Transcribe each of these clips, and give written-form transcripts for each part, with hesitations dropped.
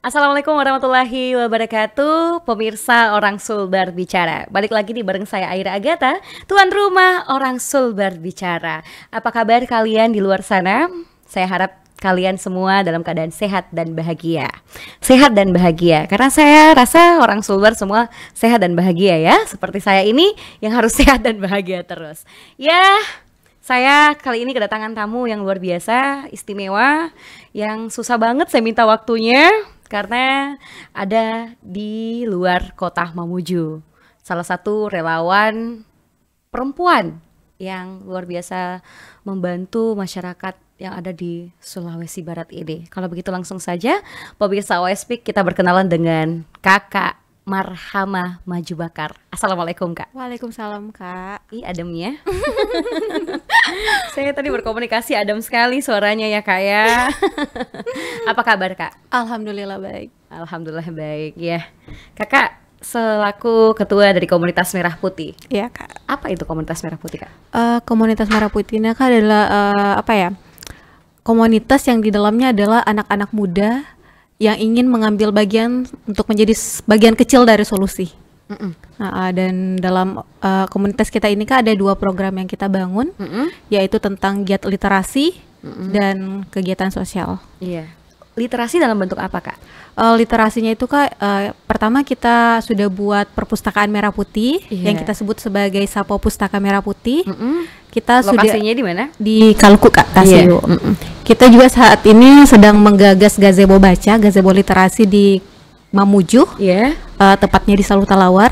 Assalamualaikum warahmatullahi wabarakatuh. Pemirsa Orang Sulbar Bicara, balik lagi nih bareng saya Aira Agatha, tuan rumah Orang Sulbar Bicara. Apa kabar kalian di luar sana? Saya harap kalian semua dalam keadaan sehat dan bahagia. Sehat dan bahagia, karena saya rasa orang Sulbar semua sehat dan bahagia ya. Seperti saya ini yang harus sehat dan bahagia terus. Ya, saya kali ini kedatangan tamu yang luar biasa, istimewa, yang susah banget saya minta waktunya karena ada di luar kota Mamuju. Salah satu relawan perempuan yang luar biasa membantu masyarakat yang ada di Sulawesi Barat ini. Kalau begitu langsung saja pemirsa OSPIK kita berkenalan dengan Kakak Marhamah Maju Bakar. Assalamualaikum Kak. Waalaikumsalam Kak. Ih ademnya. Saya tadi berkomunikasi adem sekali suaranya ya Kak ya. Apa kabar Kak? Alhamdulillah baik. Alhamdulillah baik ya. Kakak selaku ketua dari Komunitas Merah Putih. Iya Kak. Apa itu Komunitas Merah Putih Kak? Komunitas Merah Putih ini Kak adalah komunitas yang di dalamnya adalah anak-anak muda yang ingin mengambil bagian untuk menjadi bagian kecil dari solusi. Dan dalam komunitas kita ini Kak ada 2 program yang kita bangun, yaitu tentang giat literasi dan kegiatan sosial. Iya. Literasi dalam bentuk apa Kak? Literasinya itu Kak, pertama kita sudah buat perpustakaan Merah Putih yang kita sebut sebagai Sapo Pustaka Merah Putih. Kita lokasinya di mana? Di Kalku Kak, Tasio. Kita juga saat ini sedang menggagas gazebo baca, gazebo literasi di Mamuju, tepatnya di Salu Talawar.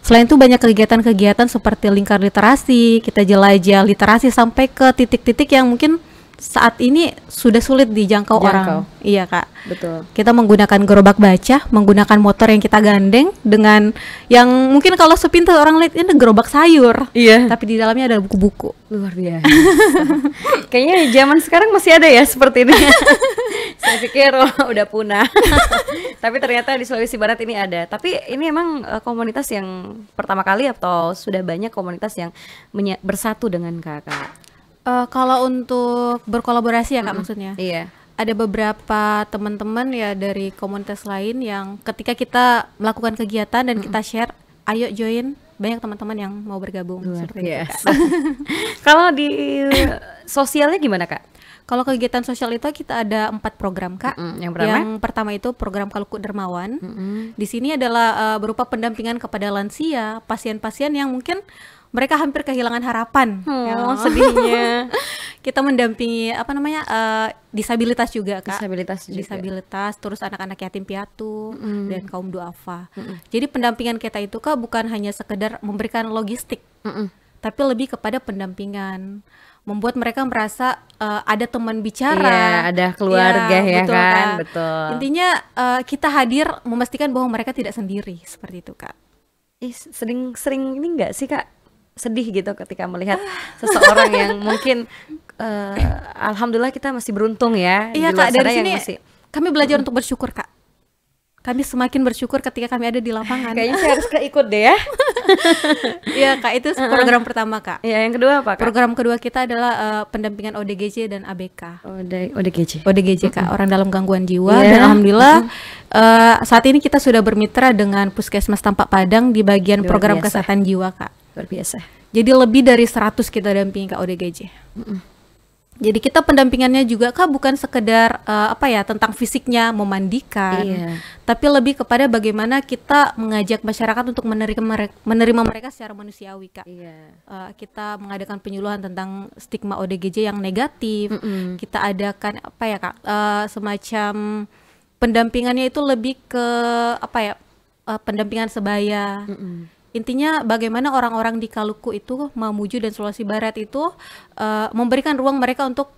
Selain itu banyak kegiatan-kegiatan seperti lingkar literasi, kita jelajah literasi sampai ke titik-titik yang mungkin saat ini sudah sulit dijangkau orang. Iya Kak. Betul. Kita menggunakan gerobak baca, menggunakan motor yang kita gandeng dengan yang mungkin kalau sepintas orang lihat ini gerobak sayur. Iya. Tapi di dalamnya ada buku-buku. Luar biasa. Kayaknya zaman sekarang masih ada ya seperti ini. Saya pikir udah punah. Tapi ternyata di Sulawesi Barat ini ada. Tapi ini emang komunitas yang pertama kali atau sudah banyak komunitas yang bersatu dengan Kakak? Kalau untuk berkolaborasi ya Kak maksudnya? Iya. Ada beberapa teman-teman ya dari komunitas lain yang ketika kita melakukan kegiatan dan kita share, ayo join, banyak teman-teman yang mau bergabung. Seperti itu Kak. Kalau di sosialnya gimana Kak? Kalau kegiatan sosial itu kita ada 4 program Kak. Yang pertama itu program Kalku Dermawan. Di sini adalah berupa pendampingan kepada lansia, pasien-pasien yang mungkin mereka hampir kehilangan harapan. Sedihnya. Kita mendampingi disabilitas juga Kak. Disabilitas, terus anak-anak yatim piatu dan kaum duafa. Jadi pendampingan kita itu Kak bukan hanya sekedar memberikan logistik, tapi lebih kepada pendampingan, membuat mereka merasa ada teman bicara, ada keluarga betul, kan, Kak. Betul. Intinya kita hadir memastikan bahwa mereka tidak sendiri, seperti itu Kak. Sering ini enggak sih Kak sedih gitu ketika melihat seseorang yang mungkin alhamdulillah kita masih beruntung ya. Iya Kak, dari sini kami belajar untuk bersyukur Kak. Kami semakin bersyukur ketika kami ada di lapangan. Kayaknya saya harus keikut deh ya. Iya Kak, itu program pertama Kak. Iya, yang kedua apa Kak? Program kedua kita adalah pendampingan ODGJ dan ABK. ODGJ Kak, orang dalam gangguan jiwa. Dan alhamdulillah saat ini kita sudah bermitra dengan Puskesmas Tampak Padang di bagian program kesehatan jiwa Kak. Luar biasa. Jadi lebih dari 100 kita dampingi Kak ODGJ. Jadi kita pendampingannya juga Kak bukan sekedar tentang fisiknya memandikan, tapi lebih kepada bagaimana kita mengajak masyarakat untuk menerima mereka secara manusiawi Kak. Kita mengadakan penyuluhan tentang stigma ODGJ yang negatif. Kita adakan semacam pendampingannya itu lebih ke pendampingan sebaya. Intinya bagaimana orang-orang di Kalku itu, Mamuju dan Sulawesi Barat itu memberikan ruang mereka untuk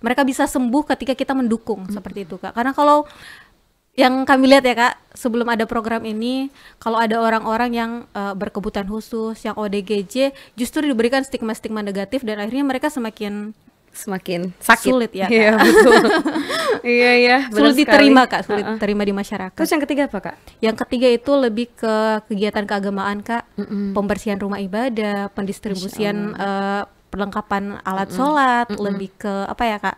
mereka bisa sembuh ketika kita mendukung, seperti itu Kak. Karena kalau yang kami lihat ya Kak, sebelum ada program ini, kalau ada orang-orang yang berkebutuhan khusus, yang ODGJ, justru diberikan stigma-stigma negatif dan akhirnya mereka semakin sakit. Sulit ya Kak. Iya betul. Iya sulit diterima Kak, sulit diterima di masyarakat. Terus yang ketiga apa Kak? Yang ketiga itu lebih ke kegiatan keagamaan Kak, pembersihan rumah ibadah, pendistribusian perlengkapan alat sholat, lebih ke Kak,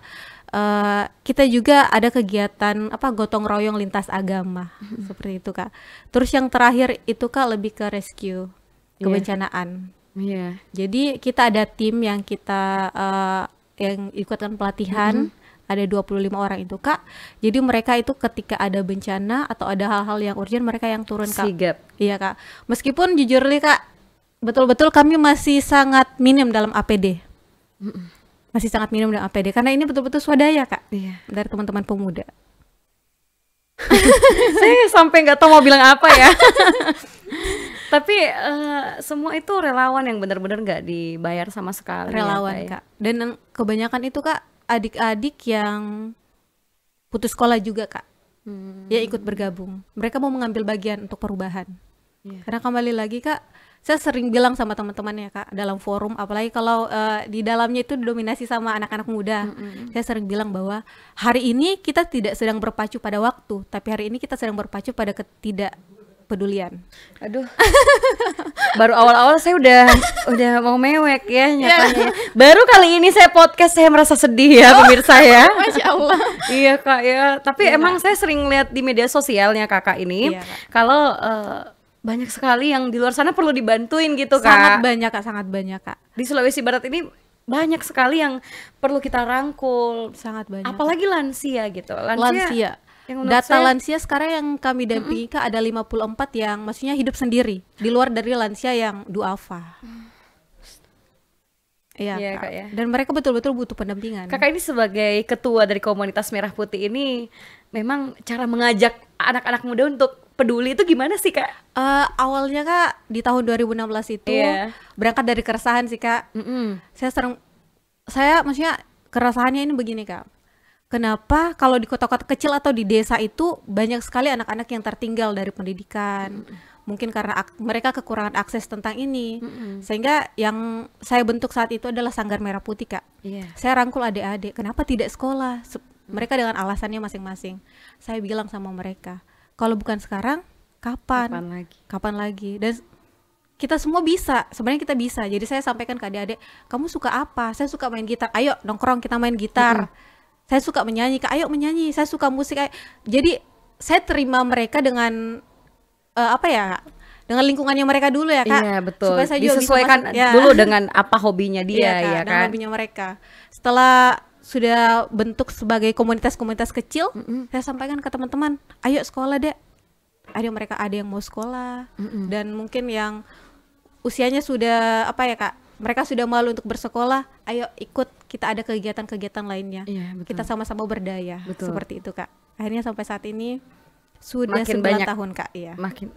kita juga ada kegiatan gotong royong lintas agama seperti itu Kak. Terus yang terakhir itu Kak lebih ke rescue kebencanaan. Jadi kita ada tim yang kita yang ikutkan pelatihan. Ada 25 orang itu Kak. Jadi mereka itu ketika ada bencana atau ada hal-hal yang urgent, mereka yang turun Kak. Sigap. Iya Kak. Meskipun jujur nih Kak, betul-betul kami masih sangat minim dalam APD. Masih sangat minim dalam APD karena ini betul-betul swadaya Kak. Dari teman-teman pemuda. Saya sampai nggak tahu mau bilang apa ya. Tapi semua itu relawan yang benar-benar nggak dibayar sama sekali. Relawan ya, Kak. Dan kebanyakan itu Kak adik-adik yang putus sekolah juga Kak. Ya ikut bergabung. Mereka mau mengambil bagian untuk perubahan. Karena kembali lagi Kak, saya sering bilang sama teman-teman ya Kak dalam forum, apalagi kalau di dalamnya itu didominasi sama anak-anak muda. Saya sering bilang bahwa hari ini kita tidak sedang berpacu pada waktu, tapi hari ini kita sedang berpacu pada ketidakpedulian. Aduh. Baru awal-awal saya udah mau mewek ya nyatanya. Baru kali ini saya podcast saya merasa sedih ya pemirsa ya. Masya Allah. Iya Kak ya. Tapi emang saya sering lihat di media sosialnya Kakak ini kalau banyak sekali yang di luar sana perlu dibantuin gitu Kak. Sangat banyak Kak. Di Sulawesi Barat ini banyak sekali yang perlu kita rangkul. Sangat banyak. Apalagi lansia gitu. Lansia. Data lansia sekarang yang kami dampingi Kak ada 54 yang maksudnya hidup sendiri di luar dari lansia yang duafa. Iya Kak. Ya. Dan mereka betul-betul butuh pendampingan. Kakak ini sebagai ketua dari komunitas Merah Putih ini memang cara mengajak anak-anak muda untuk peduli itu gimana sih Kak? Awalnya Kak di tahun 2016 itu berangkat dari keresahan sih Kak. Saya maksudnya keresahannya ini begini Kak. Kenapa kalau di kota-kota kecil atau di desa itu banyak sekali anak-anak yang tertinggal dari pendidikan? Mungkin karena mereka kekurangan akses tentang ini. Sehingga yang saya bentuk saat itu adalah Sanggar Merah Putih Kak. Saya rangkul adik-adik, kenapa tidak sekolah? Mereka dengan alasannya masing-masing. Saya bilang sama mereka, kalau bukan sekarang, kapan lagi? Dan kita semua bisa, sebenarnya kita bisa. Jadi saya sampaikan ke adik-adik, kamu suka apa? Saya suka main gitar, ayo nongkrong kita main gitar. Saya suka menyanyi, Kak, ayo menyanyi. Saya suka musik. Jadi saya terima mereka dengan dengan lingkungannya mereka dulu ya Kak. Iya betul. Supaya saya disesuaikan dulu dengan apa hobinya dia ya kan. Dengan hobinya mereka. Setelah sudah bentuk sebagai komunitas-komunitas kecil, saya sampaikan ke teman-teman, ayo sekolah deh. Mereka ada yang mau sekolah dan mungkin yang usianya sudah Kak, mereka sudah malu untuk bersekolah, ayo ikut, kita ada kegiatan-kegiatan lainnya. Kita sama-sama berdaya. Seperti itu Kak. Akhirnya sampai saat ini sudah 9 tahun Kak.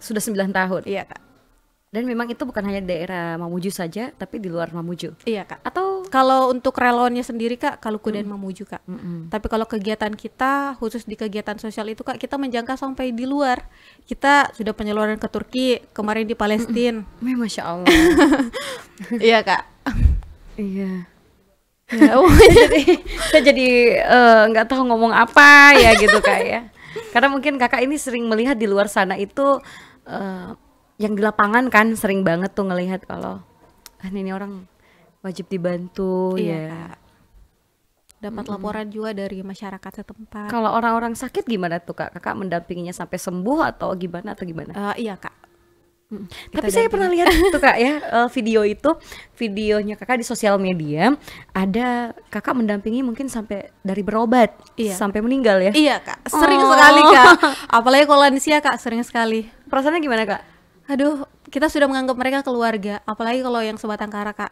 Sudah 9 tahun. Iya Kak. Dan memang itu bukan hanya daerah Mamuju saja, tapi di luar Mamuju. Iya Kak. Atau kalau untuk relawannya sendiri Kak, Kaluku dan Mamuju Kak. Tapi kalau kegiatan kita, khusus di kegiatan sosial itu Kak, kita menjangkau sampai di luar. Kita sudah penyaluran ke Turki, kemarin di Palestina. Masya Allah. Iya Kak. Iya. Saya jadi nggak tahu ngomong apa ya gitu Kak ya. Karena mungkin Kakak ini sering melihat di luar sana itu yang di lapangan kan sering banget tuh ngelihat kalau ini orang wajib dibantu ya. Dapat laporan juga dari masyarakat setempat. Kalau orang-orang sakit gimana tuh Kak? Kakak mendampinginya sampai sembuh atau gimana Iya Kak. Tapi saya pernah lihat tuh Kak ya, videonya Kakak di sosial media, ada Kakak mendampingi mungkin sampai dari berobat sampai meninggal ya? Iya Kak, sering sekali Kak. Apalagi kalau lansia Kak, sering sekali. Perasaannya gimana Kak? Aduh, kita sudah menganggap mereka keluarga, apalagi kalau yang sebatang kara Kak.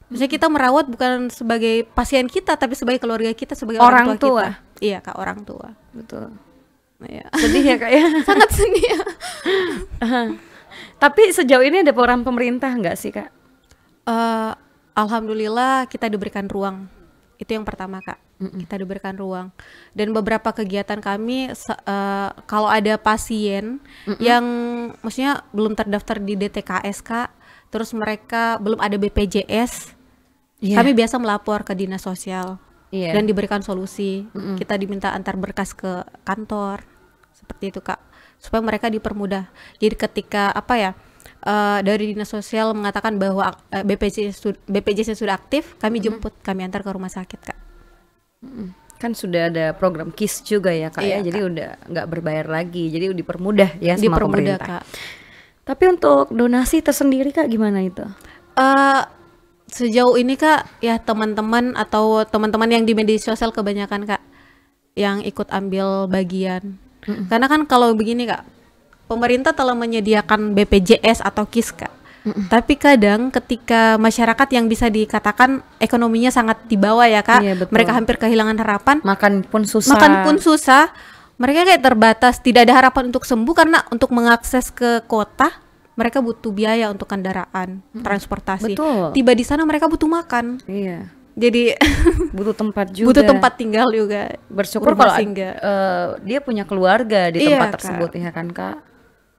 Maksudnya kita merawat bukan sebagai pasien kita, tapi sebagai keluarga kita, sebagai orang tua kita. Iya Kak, orang tua. Betul. Sedih ya Kak ya? Sangat sedih ya. Tapi sejauh ini ada program pemerintah nggak sih Kak? Alhamdulillah kita diberikan ruang. Itu yang pertama Kak. Kita diberikan ruang. Dan beberapa kegiatan kami kalau ada pasien yang maksudnya belum terdaftar di DTKS Kak, terus mereka belum ada BPJS, kami biasa melapor ke dinas sosial dan diberikan solusi. Kita diminta antar berkas ke kantor, seperti itu Kak, supaya mereka dipermudah. Jadi ketika dari dinas sosial mengatakan bahwa BPJS sudah aktif, kami jemput, kami antar ke rumah sakit Kak. Kan sudah ada program KIS juga ya Kak ya, jadi udah nggak berbayar lagi, jadi dipermudah ya sama pemerintah. Kak. Tapi untuk donasi tersendiri Kak gimana itu? Sejauh ini Kak ya teman-teman atau teman-teman yang di media sosial kebanyakan Kak yang ikut ambil bagian. Karena kan kalau begini Kak, pemerintah telah menyediakan BPJS atau KIS Kak. Tapi kadang ketika masyarakat yang bisa dikatakan ekonominya sangat di bawah ya Kak, mereka hampir kehilangan harapan. Makan pun susah. Mereka kayak terbatas, tidak ada harapan untuk sembuh karena untuk mengakses ke kota mereka butuh biaya untuk kendaraan, transportasi. Betul. Tiba di sana mereka butuh makan. Iya. Jadi butuh tempat juga. Butuh tempat tinggal juga. Bersyukur kalau dia punya keluarga di tempat tersebut ya kan Kak.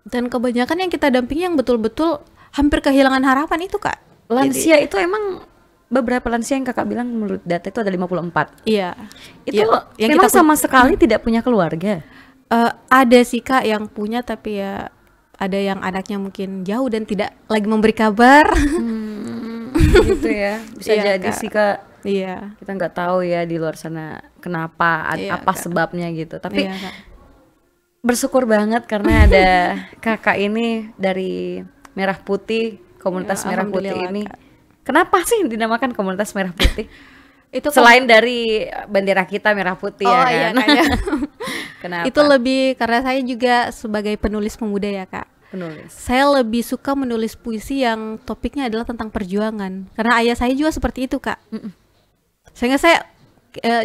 Dan kebanyakan yang kita dampingi yang betul-betul hampir kehilangan harapan itu Kak. Lansia itu emang beberapa lansia yang Kakak bilang menurut data itu ada 54. Iya. Itu yang memang sama sekali tidak punya keluarga. Ada sih Kak yang punya, tapi ya ada yang anaknya mungkin jauh dan tidak lagi memberi kabar. Gitu ya. Bisa jadi Kak. Sih Kak. Iya. Kita nggak tahu ya di luar sana kenapa, apa Kak. Sebabnya gitu. Tapi bersyukur banget karena ada Kakak ini dari Merah Putih, komunitas Merah Putih ini. Kak. Kenapa sih dinamakan komunitas Merah Putih? Itu selain dari bendera kita Merah Putih ya kan? Iya, kenapa? Itu lebih karena saya juga sebagai penulis pemuda ya Kak. Penulis. Saya lebih suka menulis puisi yang topiknya adalah tentang perjuangan. Karena ayah saya juga seperti itu Kak. Sehingga saya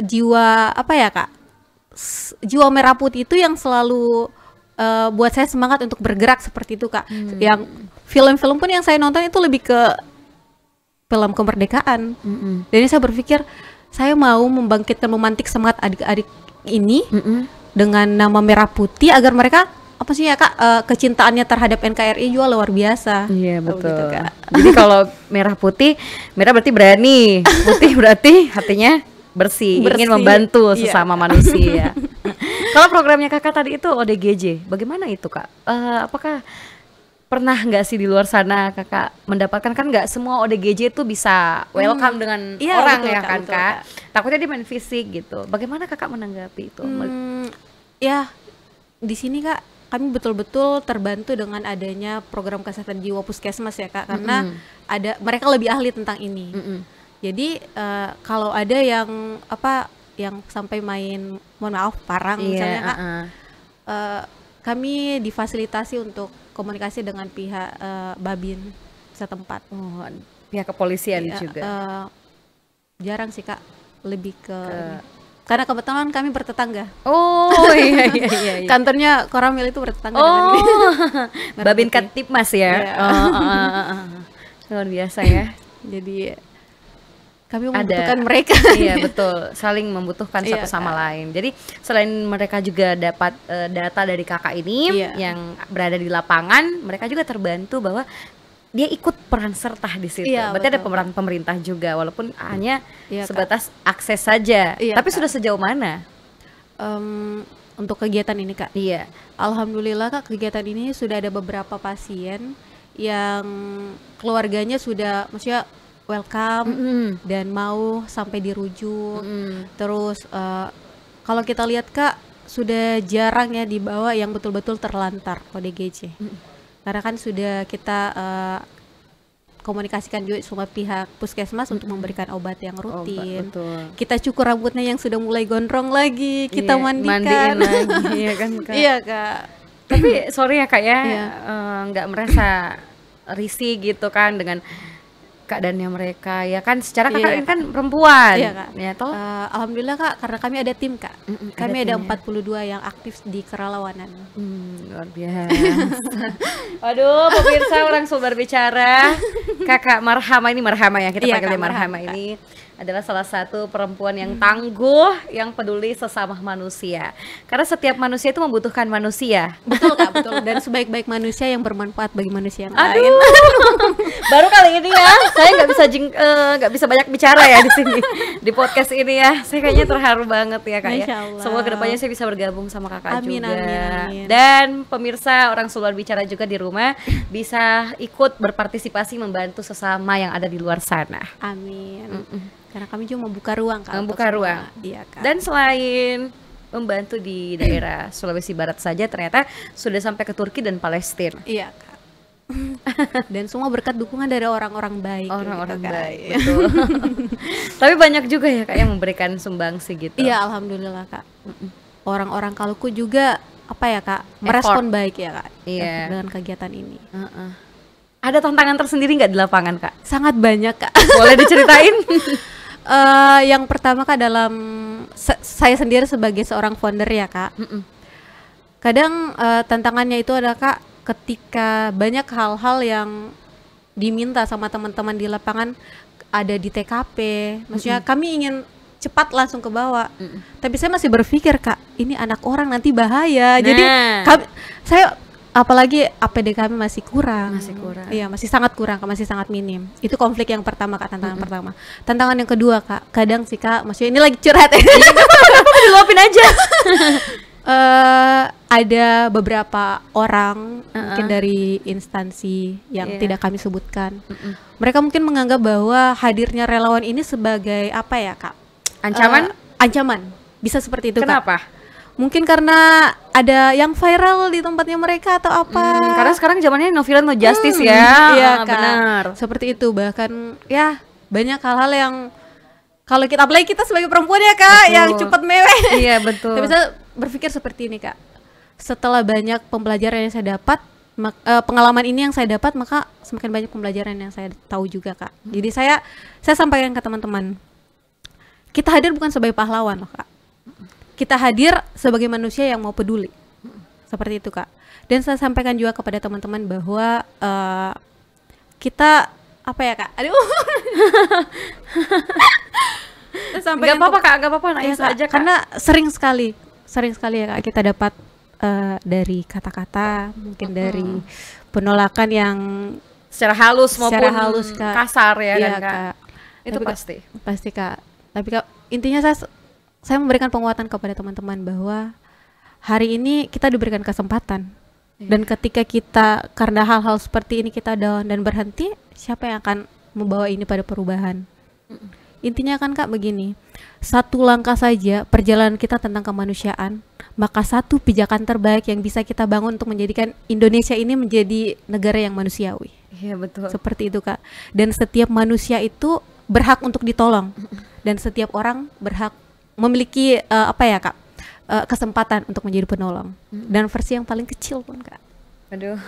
jiwa apa ya Kak? Jiwa Merah Putih itu yang selalu buat saya semangat untuk bergerak seperti itu Kak. Yang film-film pun yang saya nonton itu lebih ke film kemerdekaan. Jadi saya berpikir saya mau membangkitkan, memantik semangat adik-adik ini dengan nama Merah Putih agar mereka apa sih ya Kak, kecintaannya terhadap NKRI juga luar biasa. Iya betul. Gitu, Kak. Jadi kalau Merah Putih, merah berarti berani, putih berarti hatinya bersih, ingin membantu sesama manusia. Kalau programnya Kakak tadi itu ODGJ, bagaimana itu Kak? Apakah pernah nggak sih di luar sana Kakak mendapatkan, kan nggak semua ODGJ itu bisa welcome dengan orang betul, ya kan betul, Kak? Takutnya dia main fisik gitu. Bagaimana Kakak menanggapi itu? Ya di sini Kak kami betul-betul terbantu dengan adanya program kesehatan jiwa Puskesmas ya Kak, karena mereka lebih ahli tentang ini. Jadi kalau ada yang yang sampai main, mohon maaf, parang misalnya Kak, kami difasilitasi untuk komunikasi dengan pihak Babin setempat. Pihak kepolisian juga. Jarang sih Kak, lebih ke karena kebetulan kami bertetangga. Oh iya. Kantornya Koramil itu bertetangga dengan Babin Kantipmas ya. Luar biasa ya. Jadi kami membutuhkan mereka. Iya betul, saling membutuhkan satu sama lain. Jadi selain mereka juga dapat data dari Kakak ini yang berada di lapangan, mereka juga terbantu bahwa dia ikut peran serta di situ. Berarti betul. Ada pemeran pemerintah juga, walaupun hanya sebatas Kak. Akses saja. Tapi Kak. Sudah sejauh mana? Untuk kegiatan ini Kak? Iya. Alhamdulillah Kak, kegiatan ini sudah ada beberapa pasien yang keluarganya sudah, maksudnya welcome dan mau sampai dirujuk. Terus kalau kita lihat Kak, sudah jarang ya dibawa yang betul-betul terlantar ODGJ. Karena kan sudah kita komunikasikan juga sama pihak Puskesmas untuk memberikan obat yang rutin. Kita cukur rambutnya yang sudah mulai gondrong lagi, kita mandiin lagi, ya kan Kak? Iya Kak. Tapi sorry ya Kak ya, nggak merasa risih gitu kan dengan keadaannya mereka ya kan, secara Kakak ini kan perempuan. Iya Kak. Ya toh. Alhamdulillah Kak, karena kami ada tim Kak. Kami ada 42 yang aktif di kerelawanan. Luar biasa. Waduh, pemirsa orang Soul Berbicara, Kakak Marhama ini, Marhama ya kita panggilnya Marhama ini adalah salah satu perempuan yang tangguh, yang peduli sesama manusia. Karena setiap manusia itu membutuhkan manusia. Betul Kak, betul. Dan sebaik-baik manusia yang bermanfaat bagi manusia yang lain. Baru kali ini ya, saya nggak bisa banyak bicara ya di sini di podcast ini ya. Saya kayaknya terharu banget ya kak ya. Semoga kedepannya saya bisa bergabung sama kakak juga. Amin. Dan pemirsa Orang Sul Berbicara juga di rumah bisa ikut berpartisipasi membantu sesama yang ada di luar sana. Amin. Karena kami juga membuka ruang kak. Membuka ruang. Iya kak. Dan selain membantu di daerah Sulawesi Barat saja, ternyata sudah sampai ke Turki dan Palestina. Iya kak. Dan semua berkat dukungan dari orang-orang baik. Orang-orang baik, betul. Tapi banyak juga ya kak yang memberikan sumbangsi gitu. Iya, alhamdulillah kak. Orang-orang Kaluku juga apa ya kak, merespon baik ya kak. Iya. Dengan kegiatan ini. Ada tantangan tersendiri nggak di lapangan kak? Sangat banyak kak. Boleh diceritain? Yang pertama kak, dalam saya sendiri sebagai seorang founder ya kak. Kadang tantangannya itu adalah kak, ketika banyak hal-hal yang diminta sama teman-teman di lapangan ada di TKP, maksudnya kami ingin cepat langsung ke bawah, tapi saya masih berpikir kak, ini anak orang nanti bahaya. Jadi saya apalagi APD kami masih kurang. Iya, masih sangat kurang, masih sangat minim. Itu konflik yang pertama kak, tantangan pertama. Tantangan yang kedua kak, kadang sih kak, maksudnya ini lagi curhat ya. Diluapin aja. Ada beberapa orang mungkin dari instansi yang tidak kami sebutkan. Mereka mungkin menganggap bahwa hadirnya relawan ini sebagai apa ya kak? Ancaman? Ancaman. Bisa seperti itu. Kenapa? Kak. Mungkin karena ada yang viral di tempatnya mereka atau apa? Karena sekarang zamannya no violence no justice ya. Iya kak. Benar. Seperti itu, bahkan ya banyak hal-hal yang kalau kita, apalagi kita sebagai perempuan ya kak, yang cepat mewek. Iya betul. Tapi saya berpikir seperti ini kak, setelah banyak pembelajaran yang saya dapat, pengalaman ini yang saya dapat, maka semakin banyak pembelajaran yang saya tahu juga kak. Jadi saya sampaikan ke teman-teman, kita hadir bukan sebagai pahlawan loh kak, kita hadir sebagai manusia yang mau peduli, seperti itu kak. Dan saya sampaikan juga kepada teman-teman bahwa kita apa ya kak, aduh Gak apa-apa kak, gak apa-apa, nangis aja kak. Karena sering sekali ya kak, kita dapat dari kata-kata, mungkin dari penolakan yang secara halus maupun kak. Kasar ya iya, kan kak. Itu tapi, pasti kak. Tapi kak, intinya saya memberikan penguatan kepada teman-teman bahwa hari ini kita diberikan kesempatan. Dan ketika kita karena hal-hal seperti ini kita down dan berhenti, siapa yang akan membawa ini pada perubahan? Intinya kan kak begini, satu langkah saja perjalanan kita tentang kemanusiaan, maka satu pijakan terbaik yang bisa kita bangun untuk menjadikan Indonesia ini menjadi negara yang manusiawi. Iya betul. Seperti itu kak. Dan setiap manusia itu berhak untuk ditolong, dan setiap orang berhak memiliki apa ya kak, kesempatan untuk menjadi penolong. Dan versi yang paling kecil pun kak. Aduh,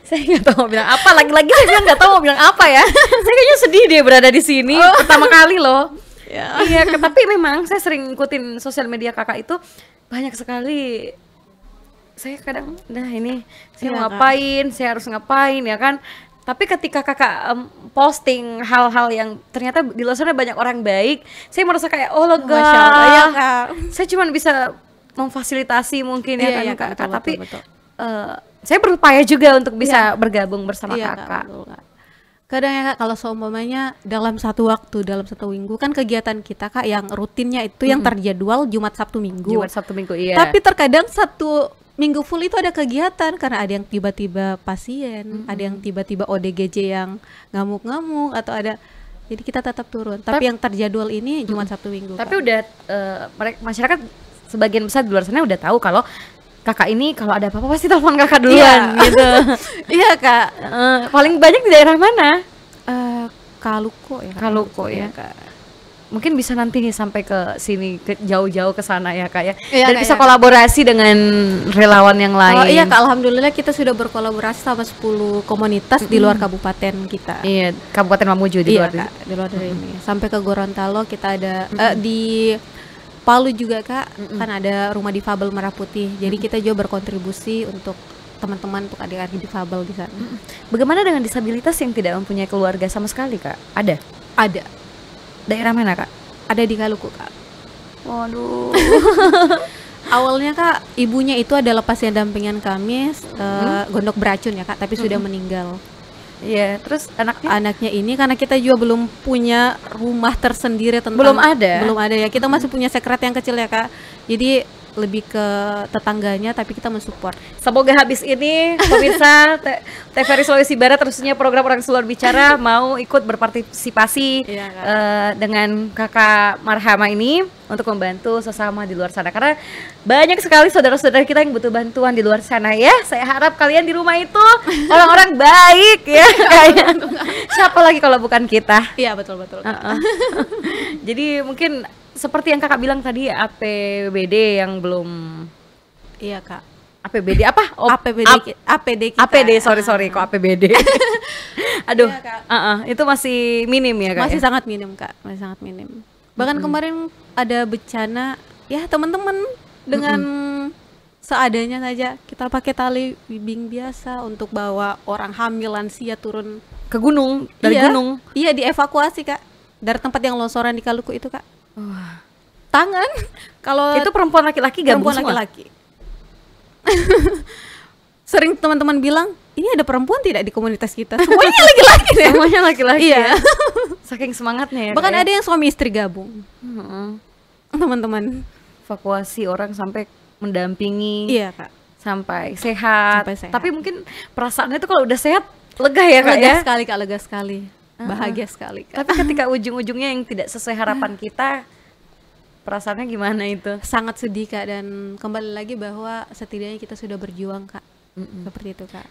saya nggak tahu mau bilang apa. Lagi-lagi saya nggak tahu mau bilang apa ya. Saya kayaknya sedih deh berada di sini pertama kali loh. Iya, tapi memang saya sering ngikutin sosial media kakak itu, banyak sekali. Saya kadang, ini saya mau ngapain, saya harus ngapain ya kan. Tapi ketika kakak posting hal-hal yang ternyata di luar sana banyak orang baik, saya merasa kayak oh lega. Masya Allah, ya, Kak. Saya cuma bisa memfasilitasi mungkin ya kan kak. Betul, tapi betul. Saya berupaya juga untuk bisa bergabung bersama kakak. Kak, betul, Kak. Kadang ya kak, kalau seumpamanya dalam satu waktu, dalam satu minggu, kan kegiatan kita kak yang rutinnya itu yang terjadwal Jumat Sabtu Minggu. Jumat Sabtu Minggu, iya. Tapi terkadang satu minggu full itu ada kegiatan, karena ada yang tiba-tiba pasien, ada yang tiba-tiba ODGJ yang ngamuk-ngamuk, atau ada, jadi kita tetap turun. Tapi yang terjadwal ini Jumat Sabtu Minggu. Tapi kak, udah masyarakat sebagian besar di luar sana udah tahu kalau kakak ini kalau ada apa-apa pasti telepon kakak duluan gitu. Iya kak. Paling banyak di daerah mana? Kaluku ya. Kaluku ya kak. Mungkin bisa nanti nih sampai ke sini, ke jauh-jauh ke sana ya kak ya. Dan bisa kolaborasi dengan relawan yang lain. Iya kak, alhamdulillah kita sudah berkolaborasi sama 10 komunitas di luar kabupaten kita. Iya, Kabupaten Mamuju di luar kak, di luar dari ini. Sampai ke Gorontalo kita ada di Palu juga kak, kan ada rumah difabel Merah Putih. Jadi kita juga berkontribusi untuk teman-teman, untuk adik-adik difabel di sana. Bagaimana dengan disabilitas yang tidak mempunyai keluarga sama sekali kak? Ada? Ada. Daerah mana kak? Ada di Kaluku kak. Waduh. Awalnya kak, ibunya itu adalah pasien dampingan kami, gondok beracun ya kak, tapi sudah meninggal. Iya, terus anaknya ini karena kita juga belum punya rumah tersendiri belum ada ya, kita masih punya sekret yang kecil ya Kak, jadi lebih ke tetangganya tapi kita mensupport. Semoga habis ini pemirsa TVRI Sulawesi Barat terusnya program Orang Sulbar Bicara mau ikut berpartisipasi dengan Kakak Marhama ini untuk membantu sesama di luar sana, karena banyak sekali saudara-saudara kita yang butuh bantuan di luar sana ya. Saya harap kalian di rumah itu orang-orang baik ya. Kayak siapa lagi kalau bukan kita? Iya, betul. Jadi mungkin seperti yang kakak bilang tadi, APBD yang belum. Iya Kak. APBD apa? APD, sorry kok APBD. Aduh, iya, itu masih minim ya Kak? Masih sangat minim Kak, masih sangat minim. Bahkan kemarin ada bencana, ya teman-teman dengan seadanya saja, kita pakai tali wibing biasa untuk bawa orang hamil lansia turun ke gunung, dari gunung. Iya, dievakuasi Kak, dari tempat yang longsoran di Kaluku itu Kak. Tangan kalau itu perempuan laki-laki gabung semua? Perempuan laki-laki. Sering teman-teman bilang, ini ada perempuan tidak di komunitas kita? Semuanya laki-laki deh. Semuanya laki-laki. Iya. Ya? Saking semangatnya ya. Bahkan ada yang suami istri gabung. Teman-teman evakuasi orang sampai mendampingi. Iya Kak. Sampai sehat. Tapi mungkin perasaannya itu kalau udah sehat lega ya Kak? Lega sekali Kak, lega sekali. Bahagia sekali Kak. Tapi ketika ujung-ujungnya yang tidak sesuai harapan kita, perasaannya gimana itu? Sangat sedih Kak, dan kembali lagi bahwa setidaknya kita sudah berjuang Kak. Seperti itu Kak.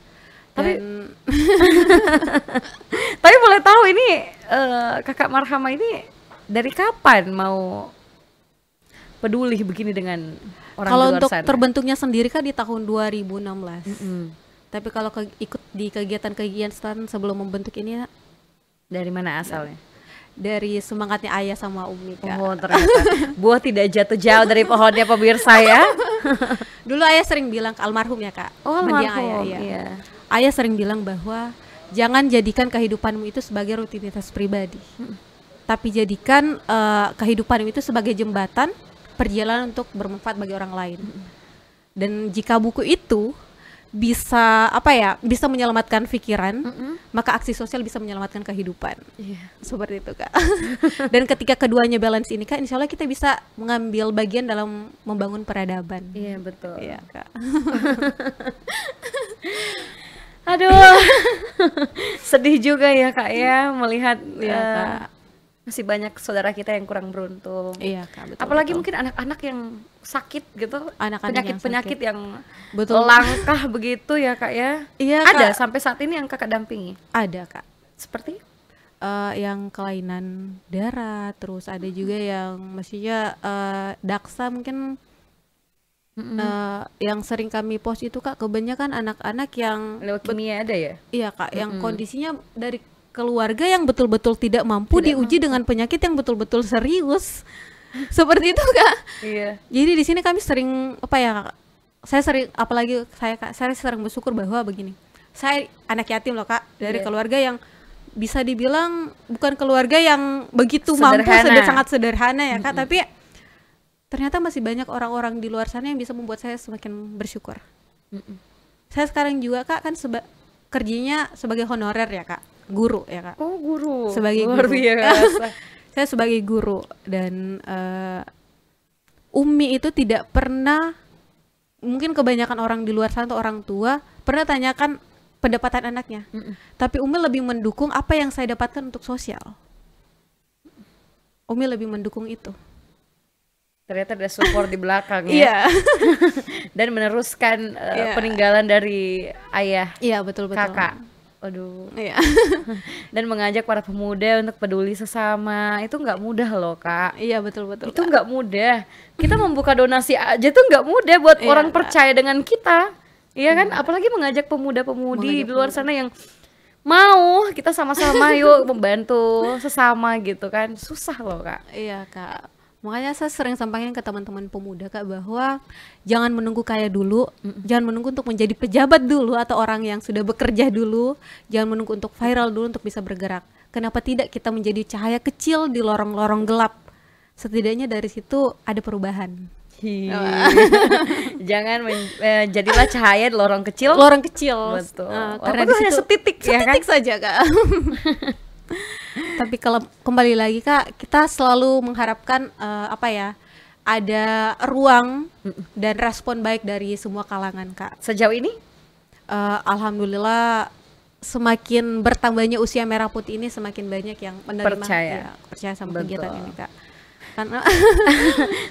Tapi boleh tahu ini Kakak Marhama ini dari kapan mau peduli begini dengan orang kalau di luar untuk sana? Terbentuknya sendiri Kak di tahun 2016. Tapi kalau ikut di kegiatan-kegiatan sebelum membentuk ini, dari mana asalnya? Dari semangatnya ayah sama umi Kak. Oh ternyata buah tidak jatuh jauh dari pohonnya pemirsa ya. Dulu ayah sering bilang, almarhum ya Kak. Oh almarhum, ayah, iya. Ayah sering bilang bahwa jangan jadikan kehidupanmu itu sebagai rutinitas pribadi, tapi jadikan kehidupanmu itu sebagai jembatan perjalanan untuk bermanfaat bagi orang lain. Dan jika buku itu bisa bisa menyelamatkan pikiran, maka aksi sosial bisa menyelamatkan kehidupan. Seperti itu Kak. Dan ketika keduanya balance ini Kak, insya Allah kita bisa mengambil bagian dalam membangun peradaban. Iya betul. Iya Kak. Aduh, sedih juga ya Kak ya melihat Kak. masih banyak saudara kita yang kurang beruntung. Iya Kak, betul. Apalagi mungkin anak-anak yang sakit gitu, penyakit-penyakit yang betul langkah begitu ya Kak ya. Iya ada Kak. sampai saat ini yang Kakak dampingi? Ada Kak. Seperti? Yang kelainan darah, terus ada juga yang maksudnya daksa mungkin. Yang sering kami post itu Kak, kebanyakan anak-anak yang leukemia ada ya? Iya Kak, yang kondisinya dari keluarga yang betul-betul tidak mampu diuji dengan penyakit yang betul-betul serius. Seperti itu Kak. Iya. Jadi di sini kami sering saya sering, apalagi saya sering bersyukur bahwa begini, saya anak yatim loh Kak, dari keluarga yang bisa dibilang bukan keluarga yang begitu mampu, sangat sederhana ya Kak, tapi ternyata masih banyak orang-orang di luar sana yang bisa membuat saya semakin bersyukur. Saya sekarang juga Kak kan kerjanya sebagai honorer ya Kak, guru ya Kak. Oh guru. Sebagai luar guru. biasa. Saya sebagai guru, dan Umi itu tidak pernah, mungkin kebanyakan orang di luar sana atau orang tua pernah tanyakan pendapatan anaknya, tapi Umi lebih mendukung apa yang saya dapatkan untuk sosial. Umi lebih mendukung itu. Ternyata ada support di belakang ya. Iya. Dan meneruskan peninggalan dari ayah. Iya betul. Kakak. Waduh. Iya. Dan mengajak para pemuda untuk peduli sesama, itu nggak mudah loh Kak. Iya betul. Itu nggak mudah. Kita membuka donasi aja tuh nggak mudah buat orang percaya dengan kita. Iya kan? Apalagi mengajak pemuda-pemudi di luar sana yang mau kita sama-sama yuk membantu sesama gitu kan. Susah loh Kak. Iya Kak. Makanya saya sering sampaikan ke teman-teman pemuda Kak, bahwa jangan menunggu kaya dulu, jangan menunggu untuk menjadi pejabat dulu atau orang yang sudah bekerja dulu, jangan menunggu untuk viral dulu untuk bisa bergerak. Kenapa tidak kita menjadi cahaya kecil di lorong-lorong gelap? Setidaknya dari situ ada perubahan. Jangan jadilah cahaya di lorong kecil. Lorong kecil. Betul. Karena di hanya setitik ya kan? saja Kak. Tapi kalau kembali lagi Kak, kita selalu mengharapkan ada ruang dan respon baik dari semua kalangan Kak. Sejauh ini? Alhamdulillah semakin bertambahnya usia Merah Putih ini semakin banyak yang menerima percaya sama kegiatan ini Kak. Karena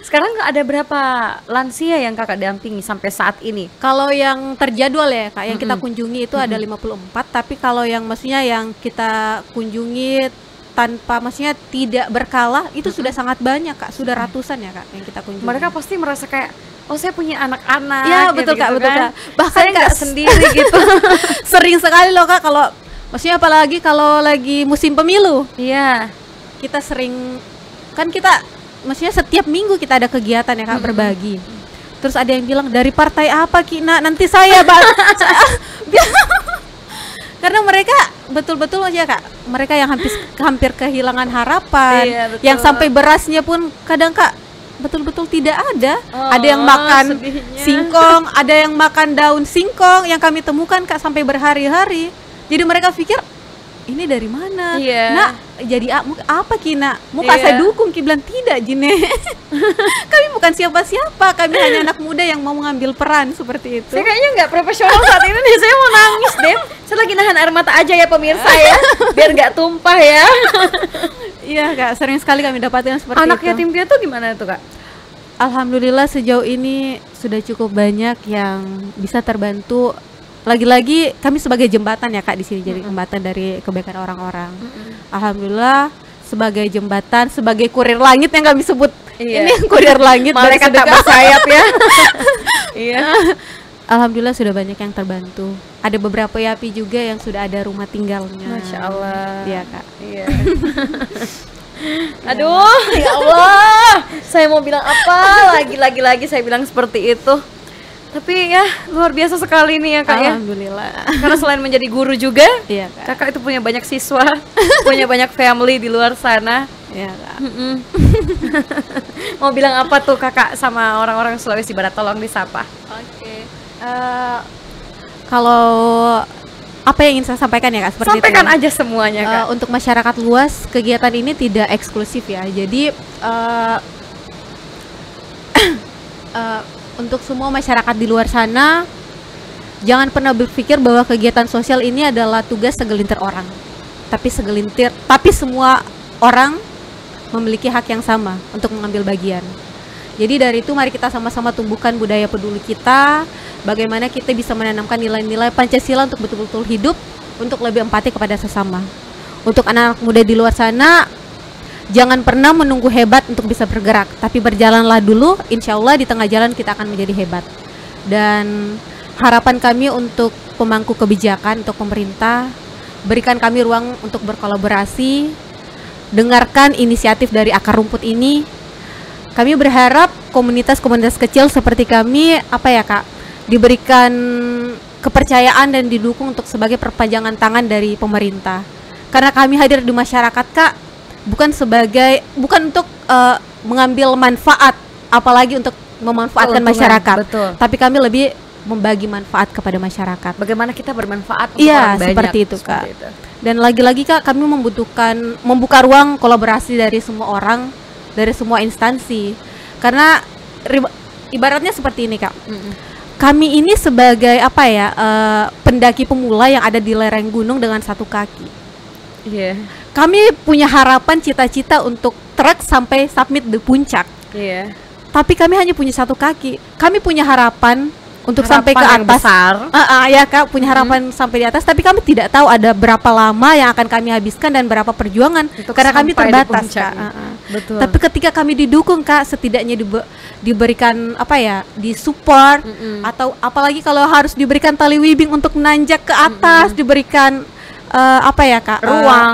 sekarang ada berapa lansia yang Kakak dampingi sampai saat ini? Kalau yang terjadwal ya Kak, yang kita kunjungi itu ada 54, tapi kalau yang maksudnya yang kita kunjungi tanpa maksudnya tidak berkala itu sudah sangat banyak Kak, sudah ratusan ya Kak yang kita kunjungi. Mereka pasti merasa kayak saya punya anak-anak. Ya betul Kak, betul Kak. Bahkan saya nggak sendiri gitu. Sering sekali loh Kak, kalau maksudnya apalagi kalau lagi musim pemilu. Iya. Kita sering kan kita maksudnya setiap minggu kita ada kegiatan ya Kak, berbagi. Terus ada yang bilang dari partai apa Kina, nanti saya karena mereka betul-betul aja Kak, mereka yang hampir kehilangan harapan, yang sampai berasnya pun kadang Kak betul-betul tidak ada. Ada yang makan singkong, ada yang makan daun singkong yang kami temukan Kak sampai berhari-hari. Jadi mereka pikir ini dari mana? Nak, jadi apa Kina? Muka saya dukung, Ki bilang tidak Jine. Kami bukan siapa-siapa, kami hanya anak muda yang mau mengambil peran seperti itu. Saya kayaknya nggak profesional saat ini nih, saya mau nangis deh. Saya lagi nahan air mata aja ya pemirsa ya, biar nggak tumpah ya. Iya Kak, sering sekali kami dapatkan seperti Anak itu. yatim piatu gimana tuh Kak? Alhamdulillah sejauh ini sudah cukup banyak yang bisa terbantu. Lagi-lagi kami sebagai jembatan ya Kak di sini, jadi jembatan dari kebaikan orang-orang. Alhamdulillah sebagai jembatan, sebagai kurir langit yang kami sebut. Ini kurir langit dari malaikat tak bersayap ya. Iya. Alhamdulillah sudah banyak yang terbantu. Ada beberapa yapi juga yang sudah ada rumah tinggalnya. Masya Allah. Iya Kak. Iya. Aduh, ya Allah. Saya mau bilang apa? Lagi saya bilang seperti itu. Tapi ya luar biasa sekali nih ya Kak. Alhamdulillah. Karena selain menjadi guru juga, iya, Kak. Kakak itu punya banyak siswa, punya banyak family di luar sana. Iya Kak. Mau bilang apa tuh Kakak sama orang-orang Sulawesi Barat? Tolong disapa. Oke. Kalau apa yang ingin saya sampaikan ya Kak, seperti sampaikan itu, aja semuanya Kak. Untuk masyarakat luas, kegiatan ini tidak eksklusif ya. Jadi untuk semua masyarakat di luar sana, jangan pernah berpikir bahwa kegiatan sosial ini adalah tugas segelintir orang. Tapi semua orang memiliki hak yang sama untuk mengambil bagian. Jadi dari itu mari kita sama-sama tumbuhkan budaya peduli kita, bagaimana kita bisa menanamkan nilai-nilai Pancasila untuk betul-betul hidup, untuk lebih empati kepada sesama. Untuk anak muda di luar sana, jangan pernah menunggu hebat untuk bisa bergerak, tapi berjalanlah dulu, insya Allah di tengah jalan kita akan menjadi hebat. Dan harapan kami untuk pemangku kebijakan, untuk pemerintah, berikan kami ruang untuk berkolaborasi, dengarkan inisiatif dari akar rumput ini. Kami berharap komunitas-komunitas kecil seperti kami, diberikan kepercayaan dan didukung untuk sebagai perpanjangan tangan dari pemerintah. Karena kami hadir di masyarakat Kak, bukan untuk mengambil manfaat, apalagi untuk memanfaatkan masyarakat. Betul. Tapi kami lebih membagi manfaat kepada masyarakat. Bagaimana kita bermanfaat untuk orang banyak. Seperti itu Kak. Dan lagi-lagi Kak, kami membuka ruang kolaborasi dari semua orang, dari semua instansi. Karena ibaratnya seperti ini Kak. Kami ini sebagai pendaki pemula yang ada di lereng gunung dengan satu kaki. Iya. Kami punya harapan, cita-cita untuk trek sampai summit di puncak. Iya. Tapi kami hanya punya satu kaki. Kami punya harapan untuk sampai ke yang atas. Besar. Ya Kak, punya harapan sampai di atas. Tapi kami tidak tahu ada berapa lama yang akan kami habiskan dan berapa perjuangan. Karena kami terbatas Kak. Betul. Tapi ketika kami didukung Kak, setidaknya diberikan disupport, atau apalagi kalau harus diberikan tali wibing untuk menanjak ke atas, diberikan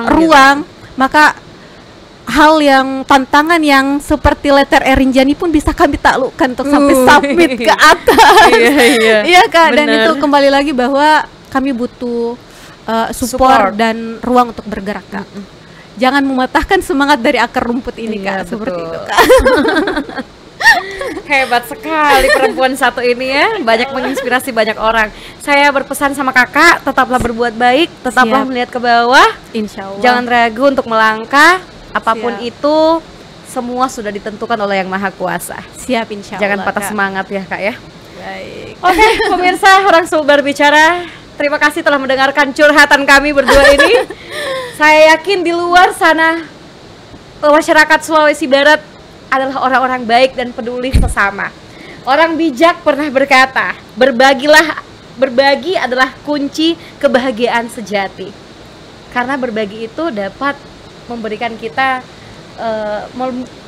ruang, maka hal yang tantangan yang seperti letter Rinjani pun bisa kami taklukkan untuk sampai summit ke atas. Iya Kak. Dan itu kembali lagi bahwa kami butuh support dan ruang untuk bergerak Kak. Jangan mematahkan semangat dari akar rumput ini Kak, seperti itu Kak. Hebat sekali perempuan satu ini ya, banyak menginspirasi banyak orang. Saya berpesan sama kakak, tetaplah berbuat baik, tetaplah melihat ke bawah. Insya Allah. Jangan ragu untuk melangkah, apapun itu semua sudah ditentukan oleh Yang Maha Kuasa. Siap, insya Allah. Jangan patah semangat ya kak ya. Baik. Oke, pemirsa Orang Sul Berbicara, terima kasih telah mendengarkan curhatan kami berdua ini. Saya yakin di luar sana masyarakat Sulawesi Barat adalah orang-orang baik dan peduli sesama. Orang bijak pernah berkata, berbagi adalah kunci kebahagiaan sejati. Karena berbagi itu dapat memberikan kita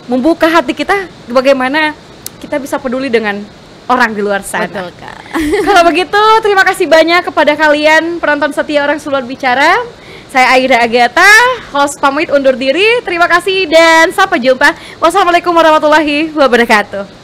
membuka hati kita, bagaimana kita bisa peduli dengan orang di luar sana. Betul, Kak. Kalau begitu, terima kasih banyak kepada kalian penonton setia Orang Sul Berbicara. Saya Aira Agatha, host pamit undur diri. Terima kasih dan sampai jumpa. Wassalamualaikum warahmatullahi wabarakatuh.